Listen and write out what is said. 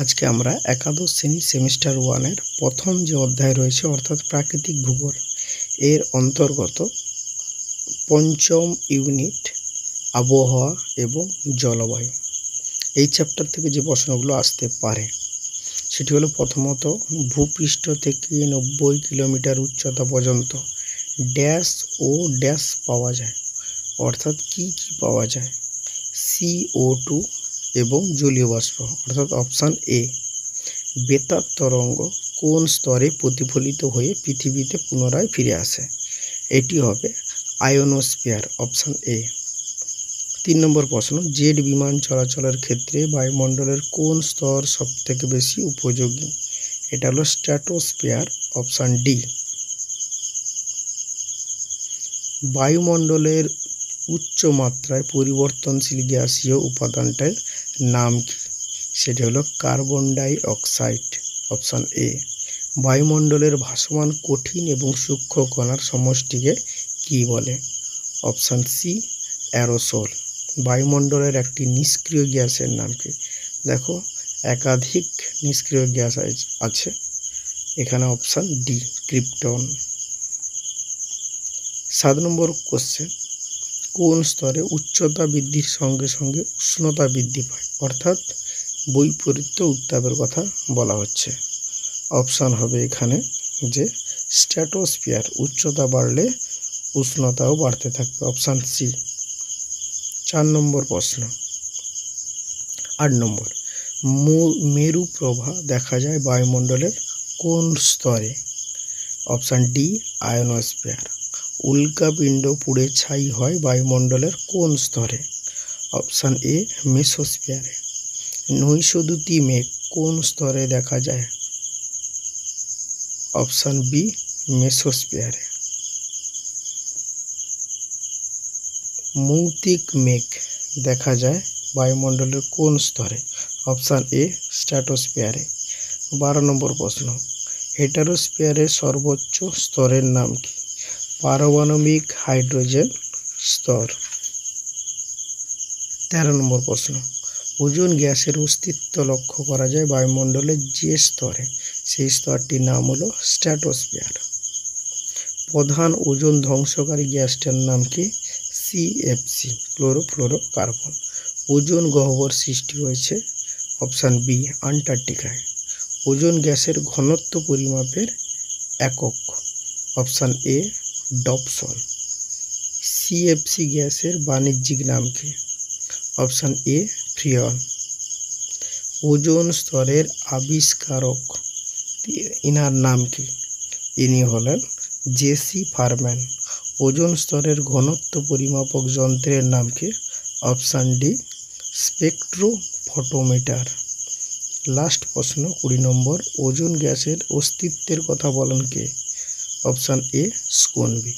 আজকে আমরা একাদশ শ্রেণী সেমিস্টার 1 এর প্রথম যে অধ্যায় রয়েছে অর্থাৎ প্রাকৃতিক ভূগোল এর অন্তর্গত পঞ্চম ইউনিট আবহাওয়া এবং জলবায়ু এই চ্যাপ্টার থেকে যে প্রশ্নগুলো আসতে পারে সেটি হলো প্রথমত ভূপৃষ্ঠ থেকে 90 কিলোমিটার উচ্চতা পর্যন্ত ড্যাশ ও ড্যাশ পাওয়া যায়, অর্থাৎ কি কি পাওয়া যায়? CO2 এবং জলীয় বাষ্প, অর্থাৎ অপশান এ। বেতার তরঙ্গ কোন স্তরে প্রতিফলিত হয়ে পৃথিবীতে পুনরায় ফিরে আসে? এটি হবে আয়োনোস্ফিয়ার, অপশান এ। 3 নম্বর প্রশ্ন, জেট বিমান চলাচলের ক্ষেত্রে বায়ুমণ্ডলের কোন স্তর সবথেকে বেশি উপযোগী? এটা হলো স্ট্র্যাটোস্ফিয়ার, অপশান ডি। বায়ুমণ্ডলের উচ্চ মাত্রায় পরিবর্তনশীল গ্যাসীয় উপাদানটার নাম কি? সেটি হলো কার্বন ডাই অক্সাইড, অপশান এ। বায়ুমণ্ডলের ভাসমান কঠিন এবং সূক্ষ্ম কণার সমষ্টিকে কি বলে? Option C, aerosol. বায়ুমণ্ডলের একটি নিষ্ক্রিয় গ্যাসের নাম কি? দেখো একাধিক নিষ্ক্রিয় গ্যাস আছে, এখানে অপশান ডি, ক্রিপ্টন। 7 নম্বর কোশ্চেন, কোন স্তরে উচ্চতা বৃদ্ধির সঙ্গে সঙ্গে উষ্ণতা বৃদ্ধি পায়, অর্থাৎ বৈপরীত্য উত্তাপের কথা বলা হচ্ছে? অপশান হবে এখানে যে স্ট্র্যাটোস্ফিয়ার, উচ্চতা বাড়লে উষ্ণতাও বাড়তে থাকবে, অপশান সি। 4 নম্বর প্রশ্ন, 8 নম্বর, মেরু প্রভা দেখা যায় বায়ুমণ্ডলের কোন স্তরে? Option D, ionosphere. উল্কাপিণ্ড পুড়ে ছাই হয় বায়ুমণ্ডলের কোন স্তরে? Option A, মেসোস্ফিয়ারে। নৈশদ্যুতি মেঘ কোন স্তরে দেখা যায়? Option B, মেসোস্ফিয়ারে। মৌতিক মেঘ দেখা যায় বায়ুমণ্ডলের কোন স্তরে? Option A, স্ট্র্যাটোস্ফিয়ারে। 12 নম্বর প্রশ্ন, হেটারোস্ফিয়ারের সর্বোচ্চ স্তরের নাম কি? পারমাণবিক হাইড্রোজেন স্তর। 13 নম্বর প্রশ্ন, ওজোন গ্যাসের অস্তিত্ব লক্ষ্য করা যায় বায়ুমণ্ডলের যে স্তরে, সেই স্তরটির নাম হলো স্ট্র্যাটোস্ফিয়ার। প্রধান ওজোন ধ্বংসকারী গ্যাসটার নাম কি? CFC, chlorofluorocarbon. ওজোন গহ্বর সৃষ্টি হয়েছে, অপশান বি, আন্টার্কটিকায়। ওজোন গ্যাসের ঘনত্ব পরিমাপের একক, অপশান এ, ডপসন। CFC গ্যাসের বাণিজ্যিক নাম কি? Option A, ফ্রিয়ন। ওজোন স্তরের আবিষ্কারক ইনার নাম কি? ইনি হলেন জেসি ফারম্যান। ওজোন স্তরের ঘনত্ব পরিমাপক যন্ত্রের নাম কি? Option D, spectrophotometer. লাস্ট প্রশ্ন 20 নম্বর, ওজোন গ্যাসের অস্তিত্বের কথা বলেন কে? Option A, স্কোনবি।